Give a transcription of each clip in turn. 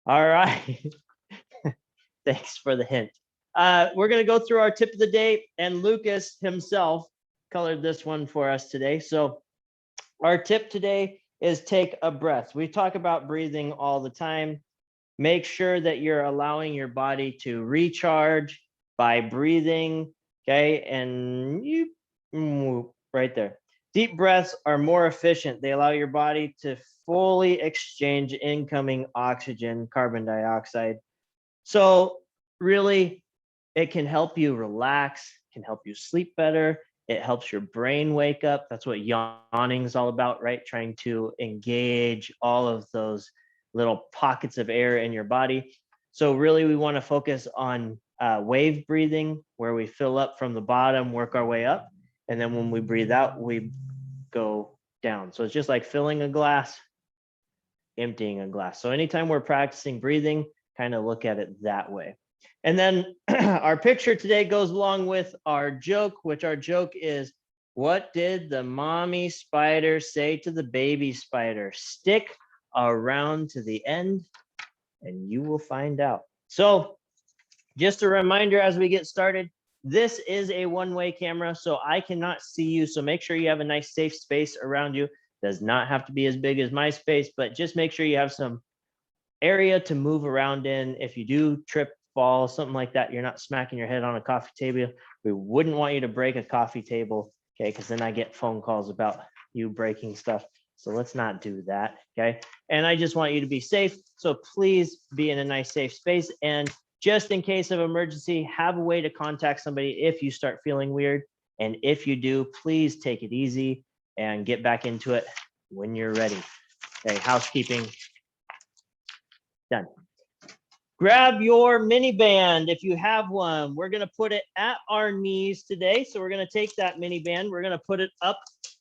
All right. Thanks for the hint. We're going to go through our tip of the day, and Lucas himself colored this one for us today. So our tip today is take a breath. We talk about breathing all the time. Make sure that you're allowing your body to recharge by breathing. Okay. And you right there. Deep breaths are more efficient. They allow your body to fully exchange incoming oxygen, carbon dioxide. So, really, it can help you relax, can help you sleep better. It helps your brain wake up. That's what yawning is all about, right? Trying to engage all of those little pockets of air in your body. So, really, we want to focus on wave breathing, where we fill up from the bottom, work our way up. And then when we breathe out, we go down. So, it's just like filling a glass, emptying a glass. So, anytime we're practicing breathing, kind of look at it that way. And then our picture today goes along with our joke, which our joke is, what did the mommy spider say to the baby spider? Stick around to the end and you will find out. So just a reminder as we get started, this is a one-way camera, so I cannot see you. So make sure you have a nice safe space around you. Does not have to be as big as my space, but just make sure you have some area to move around in. If you do trip, fall, something like that, you're not smacking your head on a coffee table. We wouldn't want you to break a coffee table, okay? Because then I get phone calls about you breaking stuff. So let's not do that, okay? And I just want you to be safe. So please be in a nice, safe space. And just in case of emergency, have a way to contact somebody if you start feeling weird. And if you do, please take it easy and get back into it when you're ready. Okay, housekeeping done. Grab your mini band if you have one. We're going to put it at our knees today. So we're going to take that mini band. We're going to put it up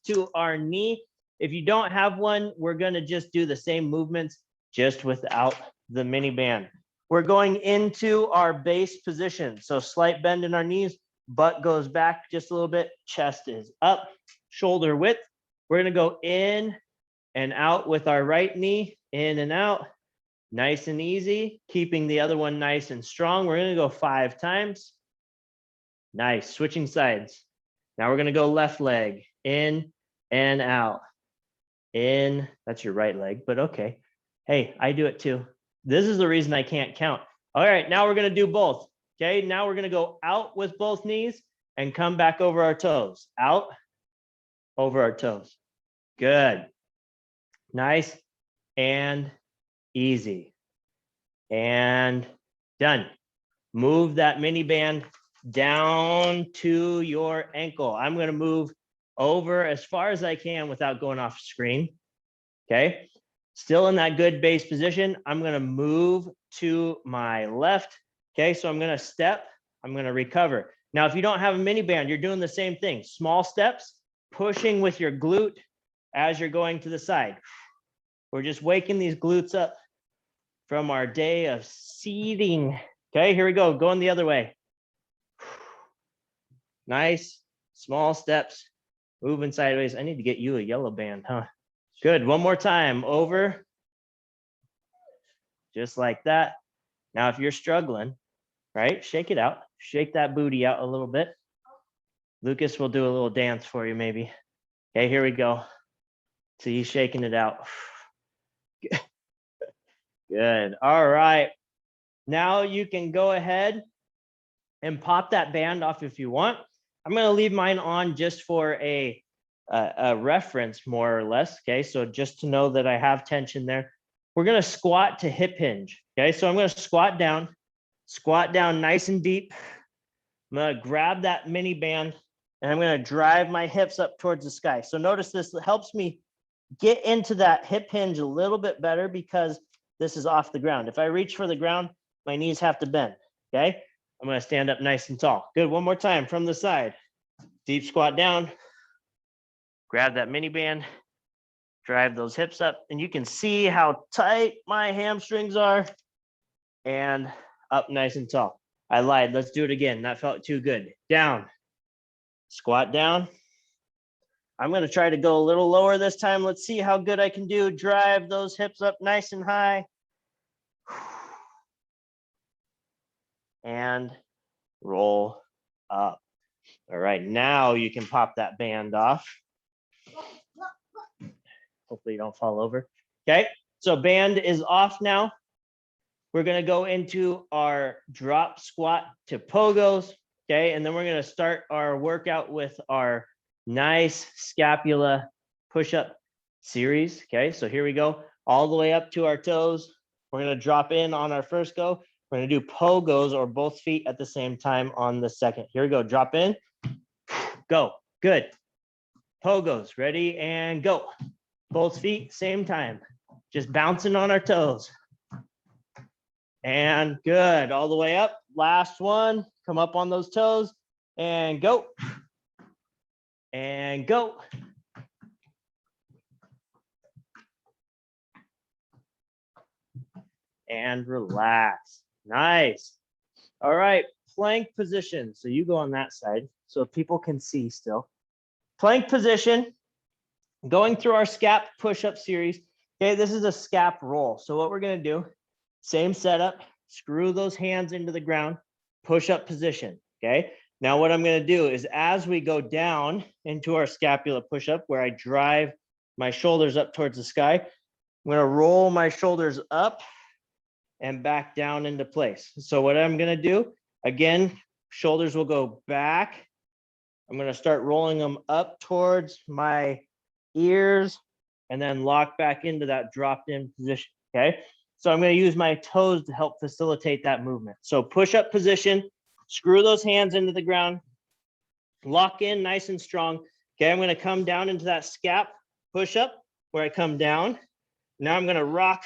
to our knee. If you don't have one, we're going to just do the same movements, just without the mini band. We're going into our base position. So slight bend in our knees, butt goes back just a little bit, chest is up, shoulder width. We're going to go in and out with our right knee, in and out. Nice and easy, keeping the other one nice and strong. We're going to go 5 times. Nice, switching sides. Now we're going to go left leg, in and out. In, that's your right leg, but okay. Hey, I do it too. This is the reason I can't count. All right, now we're going to do both. Okay, now we're going to go out with both knees and come back over our toes. Out, over our toes. Good. Nice and easy. And done. Move that mini band down to your ankle. I'm going to move over as far as I can without going off screen. Okay. Still in that good base position. I'm going to move to my left. Okay. So I'm going to step. I'm going to recover. Now, if you don't have a mini band, you're doing the same thing. Small steps, pushing with your glute as you're going to the side. We're just waking these glutes up from our day of seating. Okay, here we go. Going the other way. Nice, small steps, moving sideways. I need to get you a yellow band, huh? Good. One more time. Over. Just like that. Now, if you're struggling, right, shake it out. Shake that booty out a little bit. Lucas will do a little dance for you, maybe. Okay, here we go. So he's shaking it out. Good. All right. Now you can go ahead and pop that band off if you want. I'm going to leave mine on just for a reference, more or less. Okay. So just to know that I have tension there. We're going to squat to hip hinge. Okay. So I'm going to squat down nice and deep. I'm going to grab that mini band and I'm going to drive my hips up towards the sky. So notice this helps me get into that hip hinge a little bit better because this is off the ground. If I reach for the ground, my knees have to bend, okay? I'm gonna stand up nice and tall. Good, one more time from the side. Deep squat down, grab that mini band, drive those hips up, and you can see how tight my hamstrings are, and up nice and tall. I lied, let's do it again. That felt too good. Down, squat down. I'm gonna try to go a little lower this time. Let's see how good I can do. Drive those hips up nice and high. and roll up. All right, now you can pop that band off. Hopefully you don't fall over. Okay, so band is off now. We're gonna go into our drop squat to pogos. Okay, and then we're gonna start our workout with our nice scapula push-up series. Okay, so here we go, all the way up to our toes. We're gonna drop in on our first go. We're gonna do pogos or both feet at the same time on the second. Here we go, drop in, go, good. Pogos, ready and go. Both feet, same time. Just bouncing on our toes. And good, all the way up. Last one, come up on those toes and go. And go. And relax. Nice. All right, plank position. So you go on that side so people can see still. Plank position, going through our scap push-up series. Okay, this is a scap roll. So what we're gonna do, same setup, screw those hands into the ground, push-up position, okay? Now what I'm gonna do is as we go down into our scapula push-up, where I drive my shoulders up towards the sky, I'm gonna roll my shoulders up and back down into place. So what I'm gonna do, again, shoulders will go back. I'm gonna start rolling them up towards my ears and then lock back into that dropped in position, okay? So I'm gonna use my toes to help facilitate that movement. So push up position, screw those hands into the ground, lock in nice and strong. Okay, I'm gonna come down into that scap push up where I come down. Now I'm gonna rock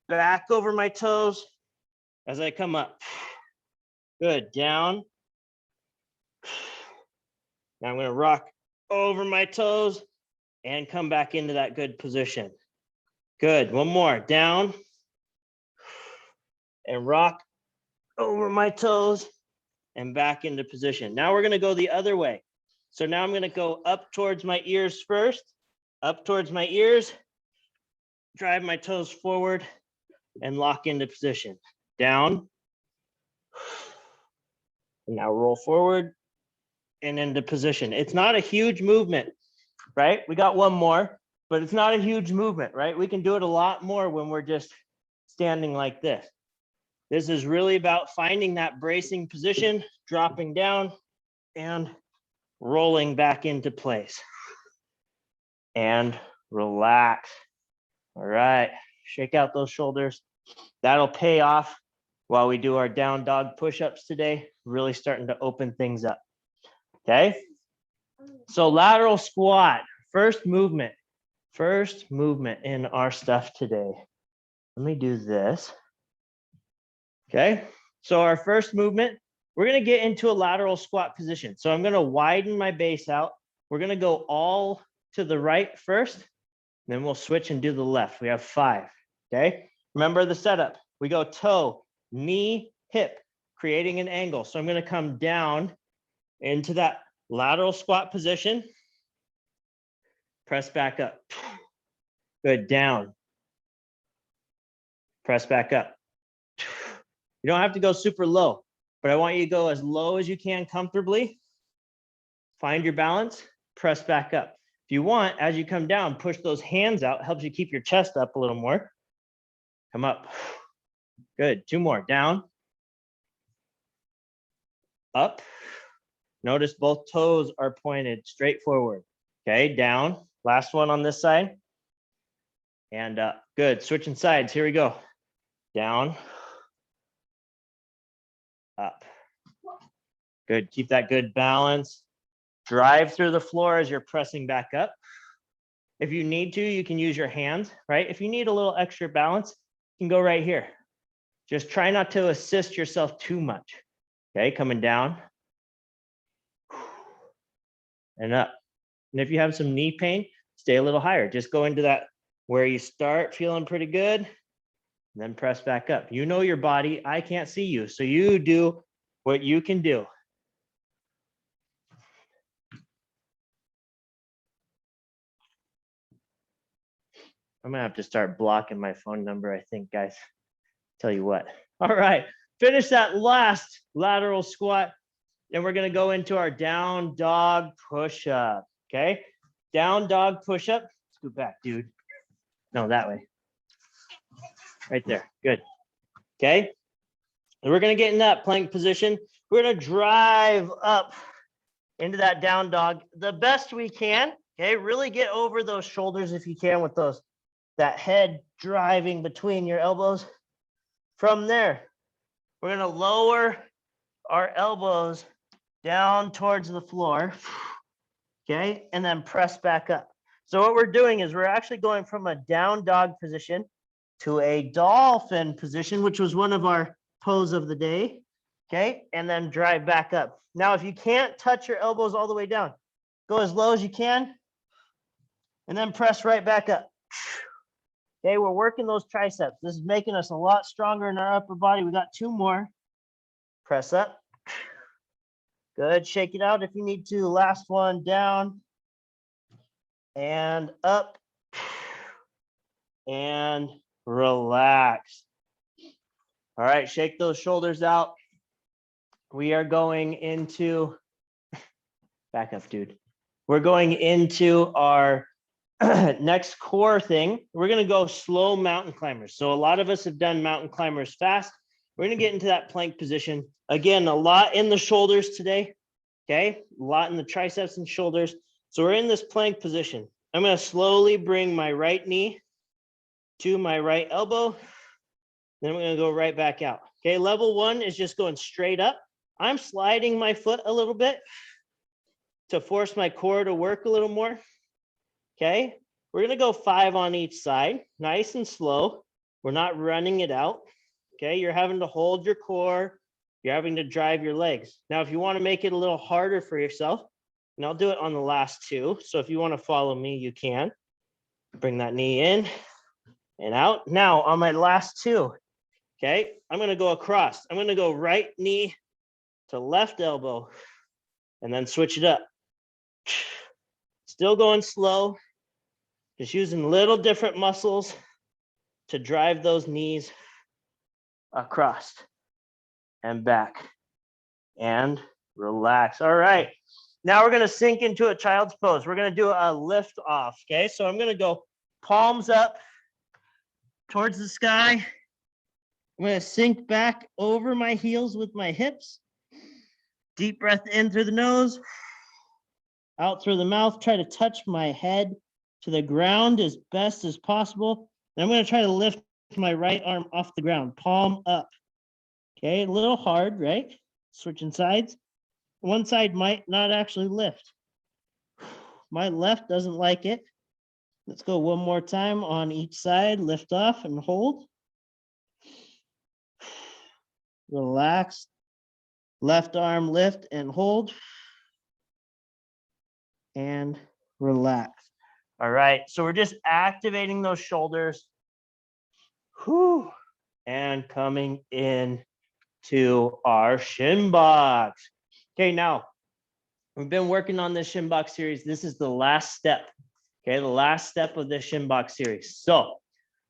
back over my toes as I come up. Good, down. Now I'm gonna rock over my toes and come back into that good position. Good, one more, down. And rock over my toes and back into position. Now we're gonna go the other way. So now I'm gonna go up towards my ears first, up towards my ears, drive my toes forward and lock into position. Down. And now roll forward and into position. It's not a huge movement, right? We got one more, but it's not a huge movement, right? We can do it a lot more when we're just standing like this. This is really about finding that bracing position, dropping down and rolling back into place. And relax. All right, shake out those shoulders. That'll pay off while we do our down dog push-ups today, really starting to open things up. Okay, so lateral squat, first movement in our stuff today. Let me do this. Okay, so our first movement, we're gonna get into a lateral squat position. So I'm gonna widen my base out. We're gonna go all to the right first, then we'll switch and do the left. We have 5, okay? Remember the setup. We go toe, knee, hip, creating an angle. So I'm gonna come down into that lateral squat position, press back up. Good, down. Press back up. You don't have to go super low, but I want you to go as low as you can comfortably. Find your balance, press back up. If you want, as you come down, push those hands out, helps you keep your chest up a little more. Come up. Good, 2 more, down. Up. Notice both toes are pointed straight forward. Okay, down. Last one on this side. And up. Good, switching sides, here we go. Down. Up. Good, keep that good balance. Drive through the floor as you're pressing back up. If you need to, you can use your hands, right? If you need a little extra balance, you can go right here. Just try not to assist yourself too much. Okay, coming down and up. And if you have some knee pain, stay a little higher. Just go into that where you start feeling pretty good, and then press back up. You know your body. I can't see you, so you do what you can do. I'm gonna have to start blocking my phone number, I think, guys. Tell you what. All right, finish that last lateral squat. And we're going to go into our down dog push-up. Okay. Down dog push-up. Let's go back, dude. No, that way. Right there. Good. Okay. And we're going to get in that plank position. We're going to drive up into that down dog the best we can. Okay. Really get over those shoulders if you can with that head driving between your elbows. From there, we're going to lower our elbows down towards the floor. Okay. And then press back up. So what we're doing is we're actually going from a down dog position to a dolphin position, which was one of our pose of the day. Okay. And then drive back up. Now, if you can't touch your elbows all the way down, go as low as you can and then press right back up. Okay. We're working those triceps. This is making us a lot stronger in our upper body. We got 2 more. Press up. Good. Shake it out if you need to. Last one, down and up and relax. All right, shake those shoulders out. We are going into, back up, dude. We're going into our next core thing. We're going to go slow mountain climbers. So a lot of us have done mountain climbers fast. We're going to get into that plank position. Again, a lot in the shoulders today. Okay, a lot in the triceps and shoulders. So we're in this plank position. I'm going to slowly bring my right knee to my right elbow. Then we're going to go right back out. Okay, level 1 is just going straight up. I'm sliding my foot a little bit to force my core to work a little more. Okay, we're going to go 5 on each side, nice and slow. We're not running it out. Okay, you're having to hold your core. You're having to drive your legs. Now, if you want to make it a little harder for yourself, and I'll do it on the last 2. So if you want to follow me, you can. Bring that knee in and out. Now, on my last 2, okay, I'm going to go across. I'm going to go right knee to left elbow and then switch it up. Still going slow, just using little different muscles to drive those knees across and back and relax. All right. Now we're going to sink into a child's pose. We're going to do a lift off. Okay. So I'm going to go palms up towards the sky. I'm going to sink back over my heels with my hips. Deep breath in through the nose, out through the mouth. Try to touch my head to the ground as best as possible. And I'm going to try to lift my right arm off the ground, palm up. Okay, a little hard, right? Switching sides. One side might not actually lift. My left doesn't like it. Let's go one more time on each side. Lift off and hold. Relax. Left arm lift and hold. And relax. All right, so we're just activating those shoulders. Whew. And coming in to our shin box. Okay, now we've been working on this shin box series. This is the last step. Okay, the last step of this shin box series. So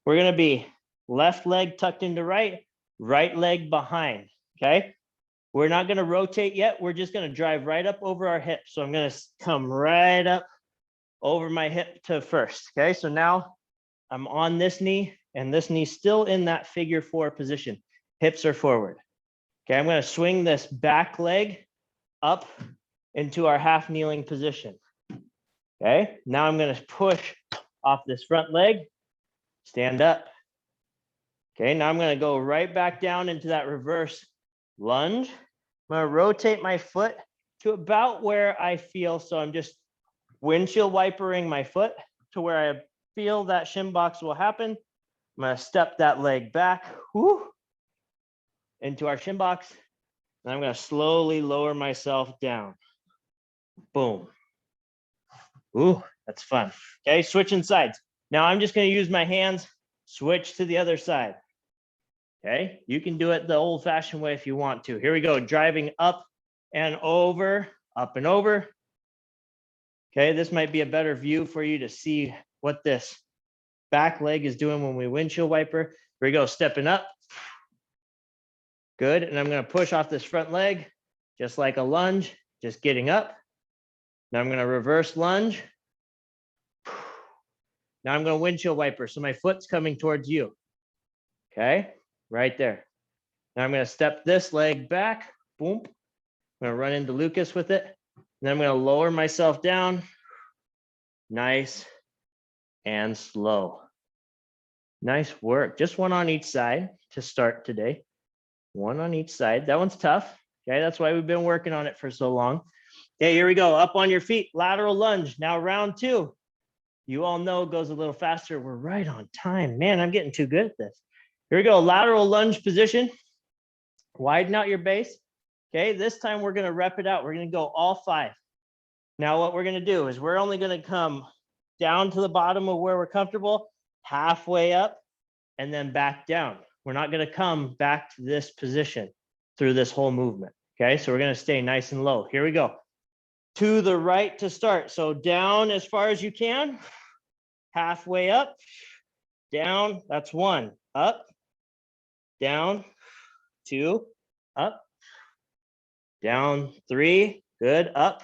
we're going to be left leg tucked into right, right leg behind. Okay, we're not going to rotate yet. We're just going to drive right up over our hip. So I'm going to come right up over my hip to first. Okay, so now I'm on this knee and this knee still in that figure 4 position. Hips are forward. Okay, I'm going to swing this back leg up into our half kneeling position. Okay, now I'm going to push off this front leg, stand up. Okay, now I'm going to go right back down into that reverse lunge. I'm going to rotate my foot to about where I feel. So I'm just windshield wipering my foot to where I feel that shin box will happen. I'm going to step that leg back into our shin box. And I'm going to slowly lower myself down. Boom. Ooh, that's fun. Okay, switching sides. Now I'm just going to use my hands, switch to the other side. Okay, you can do it the old-fashioned way if you want to. Here we go, driving up and over, up and over. Okay, this might be a better view for you to see what this back leg is doing when we windshield wiper. Here we go, stepping up Good. And I'm going to push off this front leg, just like a lunge, just getting up. Now I'm going to reverse lunge. Now I'm going to windshield wiper. So my foot's coming towards you. Okay, right there. Now I'm going to step this leg back. Boom. I'm going to run into Lucas with it. And then I'm going to lower myself down. Nice and slow. Nice work. Just one on each side to start today. One on each side. That one's tough. Okay, that's why we've been working on it for so long. Okay, here we go. Up on your feet, lateral lunge. Now round 2. You all know it goes a little faster. We're right on time. Man, I'm getting too good at this. Here we go. Lateral lunge position. Widen out your base. Okay, this time we're going to rep it out. We're going to go all 5. Now what we're going to do is we're only going to come down to the bottom of where we're comfortable, halfway up, and then back down. We're not going to come back to this position through this whole movement. Okay, so we're going to stay nice and low. Here we go. To the right to start. So down as far as you can, halfway up, down, that's 1, up, down, 2, up, down, 3, good, up,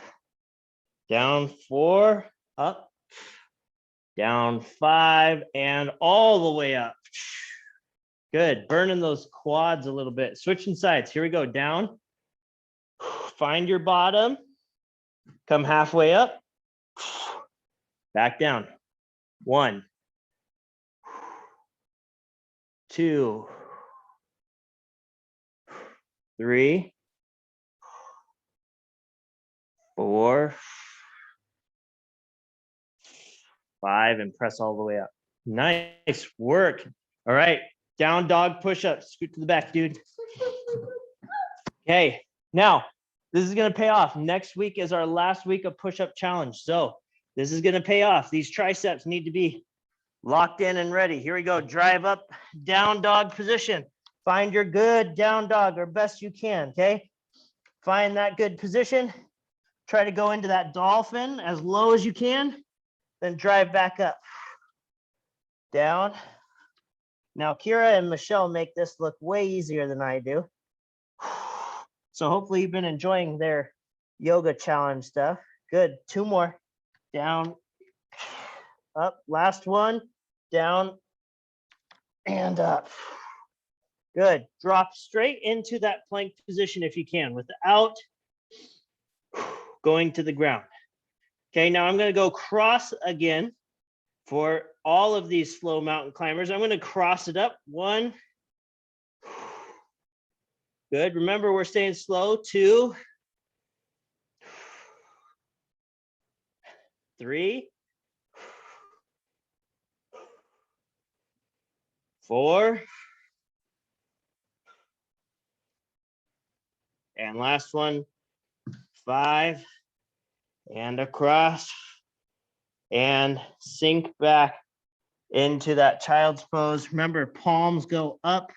down, 4, up, down, 5, and all the way up. Good, burning those quads a little bit. Switching sides, here we go, down, find your bottom, come halfway up, back down. 1, 2, 3, 4, 5, and press all the way up. Nice work. All right, down dog push-up. Scoot to the back, dude. Okay, now this is going to pay off. Next week is our last week of push-up challenge. So this is going to pay off. These triceps need to be locked in and ready. Here we go. Drive up, down dog position. Find your good down dog or best you can, okay? Find that good position. Try to go into that dolphin as low as you can, then drive back up. Down. Now, Kira and Michelle make this look way easier than I do. So hopefully you've been enjoying their yoga challenge stuff. Good. 2 more. Down, up. Last one. Down and up. Good. Drop straight into that plank position if you can without going to the ground. Okay, now I'm going to go cross again for all of these slow mountain climbers. I'm going to cross it up. 1. Good. Remember, we're staying slow. 2, 3, 4, and last one, 5, and across, and sink back into that child's pose. Remember, palms go up,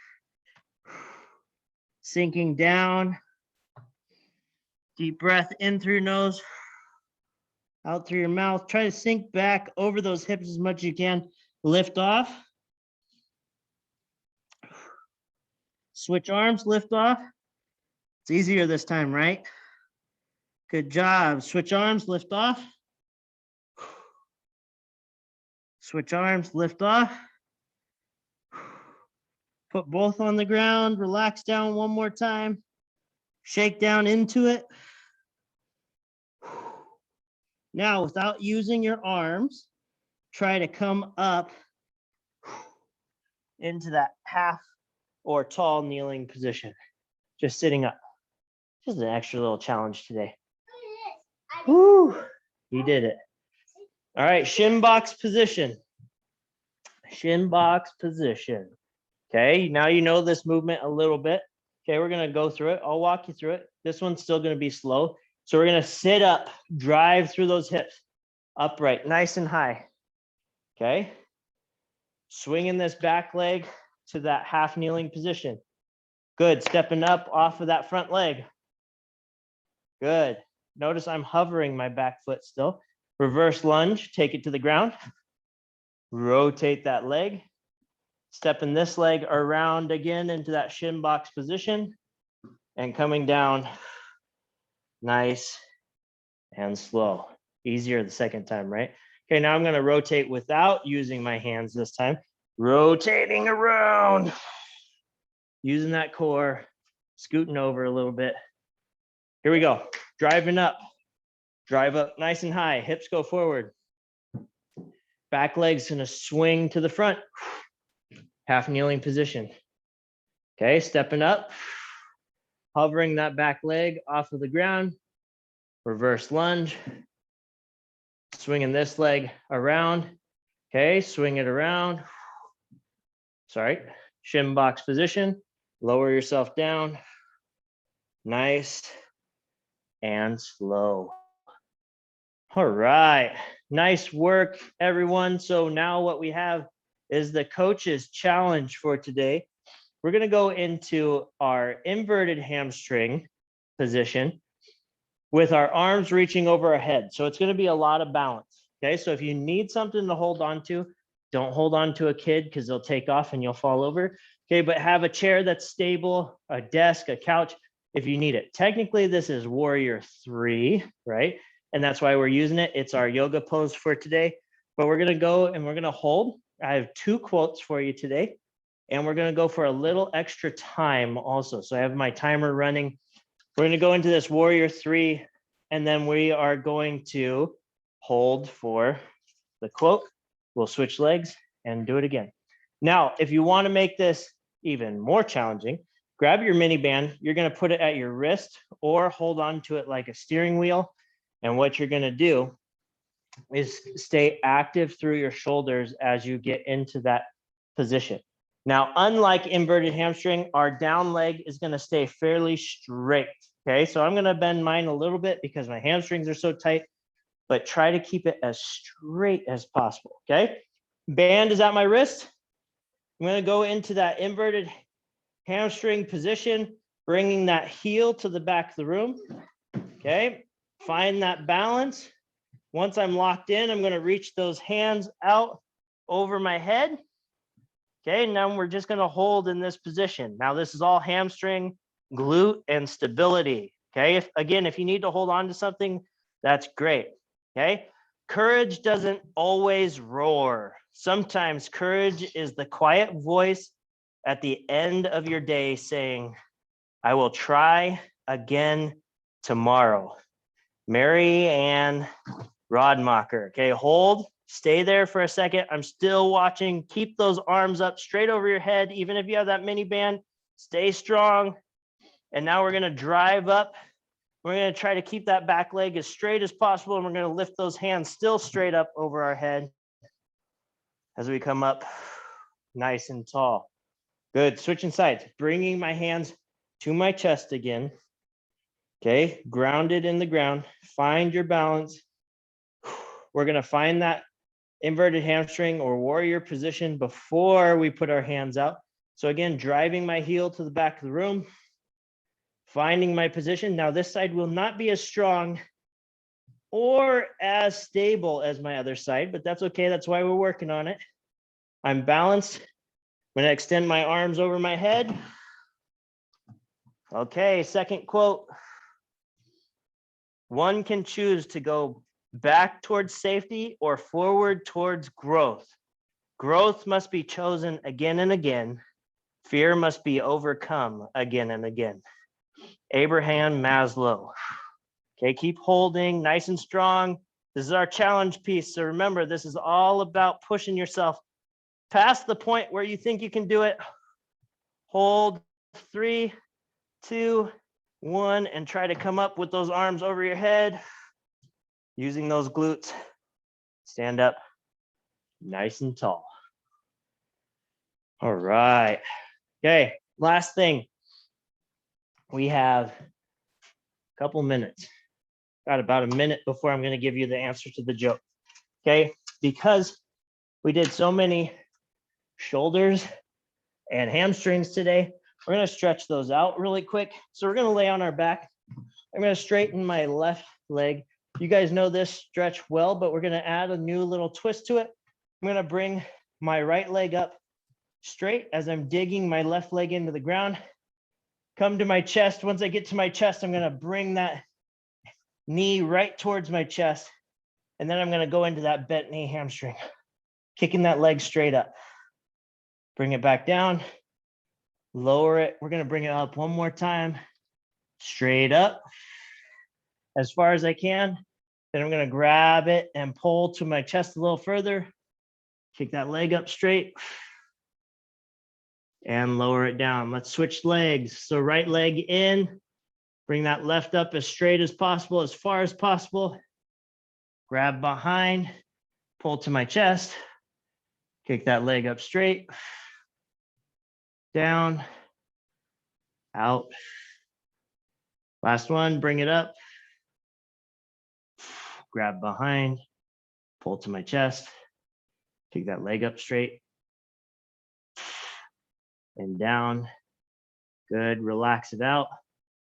sinking down. Deep breath in through your nose, out through your mouth. Try to sink back over those hips as much as you can. Lift off. Switch arms, lift off. It's easier this time, right? Good job. Switch arms, lift off. Switch arms, lift off. Put both on the ground, relax down one more time. Shake down into it. Now, without using your arms, try to come up into that half or tall kneeling position. Just sitting up. Just an extra little challenge today. Woo, he did it. All right, shin box position. Shin box position. Okay, now you know this movement a little bit. Okay, we're gonna go through it. I'll walk you through it. This one's still gonna be slow. So we're gonna sit up, drive through those hips, upright, nice and high. Okay, swinging this back leg to that half kneeling position. Good, stepping up off of that front leg. Good. Notice I'm hovering my back foot still. Reverse lunge, take it to the ground. Rotate that leg. Stepping this leg around again into that shin box position. and coming down nice and slow. Easier the second time, right? Okay, now I'm going to rotate without using my hands this time. Rotating around, using that core, scooting over a little bit. Here we go. Driving up. Drive up nice and high. Hips go forward. Back leg's going to swing to the front. Half kneeling position. Okay, stepping up. Hovering that back leg off of the ground. Reverse lunge. Swinging this leg around. Okay, swing it around. Sorry, shin box position. Lower yourself down. Nice and slow. All right, nice work, everyone. So now what we have is the coach's challenge for today. We're going to go into our inverted hamstring position with our arms reaching over our head. So it's going to be a lot of balance. Okay, so if you need something to hold on to, don't hold on to a kid because they'll take off and you'll fall over. Okay, but have a chair that's stable, a desk, a couch, if you need it. Technically, this is Warrior 3, right? And that's why we're using it. It's our yoga pose for today. But we're going to go and we're going to hold. I have 2 quotes for you today. And we're going to go for a little extra time also. So I have my timer running. We're going to go into this Warrior 3, and then we are going to hold for the quote. We'll switch legs and do it again. Now, if you want to make this even more challenging, grab your mini band. You're going to put it at your wrist or hold on to it like a steering wheel. And what you're going to do is stay active through your shoulders as you get into that position. Now, unlike inverted hamstring, our down leg is going to stay fairly straight. Okay, so I'm going to bend mine a little bit because my hamstrings are so tight, but try to keep it as straight as possible. Okay, band is at my wrist. I'm going to go into that inverted hamstring position, bringing that heel to the back of the room. Okay, find that balance. Once I'm locked in, I'm going to reach those hands out over my head. Okay, now we're just going to hold in this position. Now this is all hamstring, glute, and stability. Okay, if you need to hold on to something, that's great. Okay, courage doesn't always roar. Sometimes courage is the quiet voice at the end of your day saying, I will try again tomorrow. Mary Ann Rodmacher. Okay, hold. Stay there for a second. I'm still watching. Keep those arms up straight over your head. Even if you have that mini band, stay strong. And now we're going to drive up. We're going to try to keep that back leg as straight as possible. And we're going to lift those hands still straight up over our head as we come up nice and tall. Good. Switching sides. Bringing my hands to my chest again. Okay. Grounded in the ground. Find your balance. We're going to find that inverted hamstring or warrior position before we put our hands out. So again, driving my heel to the back of the room, finding my position. Now this side will not be as strong or as stable as my other side, but that's okay. That's why we're working on it. I'm balanced. I'm going to extend my arms over my head. Okay, second quote. One can choose to go back towards safety or forward towards growth. Growth must be chosen again and again. Fear must be overcome again and again. Abraham Maslow. Okay, keep holding nice and strong. This is our challenge piece. So remember, this is all about pushing yourself past the point where you think you can do it. Hold 3, 2, 1, and try to come up with those arms over your head. Using those glutes, stand up nice and tall. All right. Okay, last thing. We have a couple minutes. Got about a minute before I'm going to give you the answer to the joke. Okay, because we did so many shoulders and hamstrings today, we're going to stretch those out really quick. So we're going to lay on our back. I'm going to straighten my left leg. You guys know this stretch well, but we're going to add a new little twist to it. I'm going to bring my right leg up straight as I'm digging my left leg into the ground. come to my chest. Once I get to my chest, I'm going to bring that knee right towards my chest. And then I'm going to go into that bent knee hamstring, kicking that leg straight up. Bring it back down, lower it. We're going to bring it up one more time, straight up as far as I can. Then I'm going to grab it and pull to my chest a little further, kick that leg up straight and lower it down. Let's switch legs. So right leg in, bring that left up as straight as possible, as far as possible. Grab behind, pull to my chest, kick that leg up straight, down, out. Last one, bring it up, grab behind, pull to my chest, kick that leg up straight and down. Good, relax it out.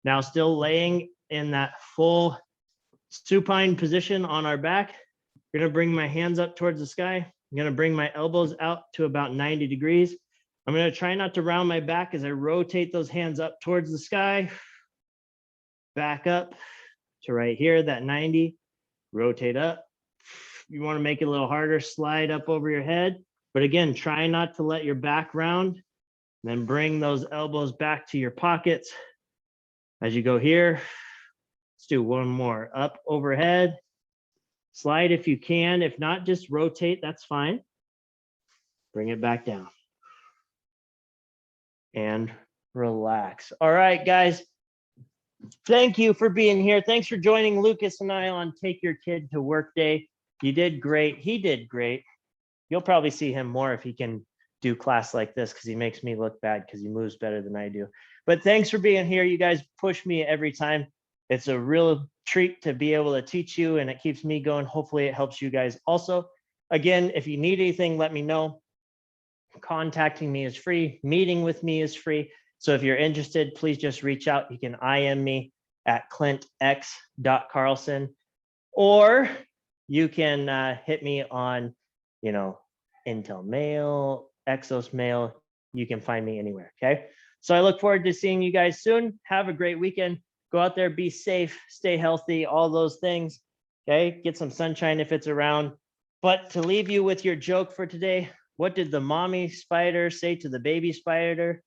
Now still laying in that full supine position on our back. I'm gonna bring my hands up towards the sky. I'm gonna bring my elbows out to about 90 degrees. I'm gonna try not to round my back as I rotate those hands up towards the sky. Back up to right here, that 90, rotate up. You wanna make it a little harder, slide up over your head. But again, try not to let your back round. Then bring those elbows back to your pockets. As you go here, let's do one more. Up overhead, slide if you can. If not, just rotate, that's fine. Bring it back down. And relax. All right, guys. Thank you for being here. Thanks for joining Lucas and I on Take Your Kid to Work Day. You did great. He did great. You'll probably see him more if he can do class like this because he makes me look bad because he moves better than I do. But thanks for being here. You guys push me every time. It's a real treat to be able to teach you, and it keeps me going. Hopefully it helps you guys also. Again, if you need anything, let me know. Contacting me is free. Meeting with me is free. So if you're interested, please just reach out. You can IM me at clintx.carlson, or you can hit me on, Intel Mail, Exos Mail. You can find me anywhere. Okay. So I look forward to seeing you guys soon. Have a great weekend. Go out there, be safe, stay healthy, all those things. Okay. Get some sunshine if it's around. But to leave you with your joke for today, what did the mommy spider say to the baby spider?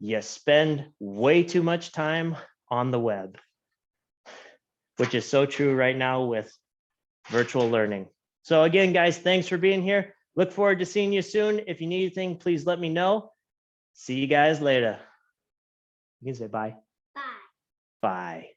You spend way too much time on the web, which is so true right now with virtual learning. So again, guys, thanks for being here. Look forward to seeing you soon. If you need anything, please let me know. See you guys later. You can say bye. Bye. Bye.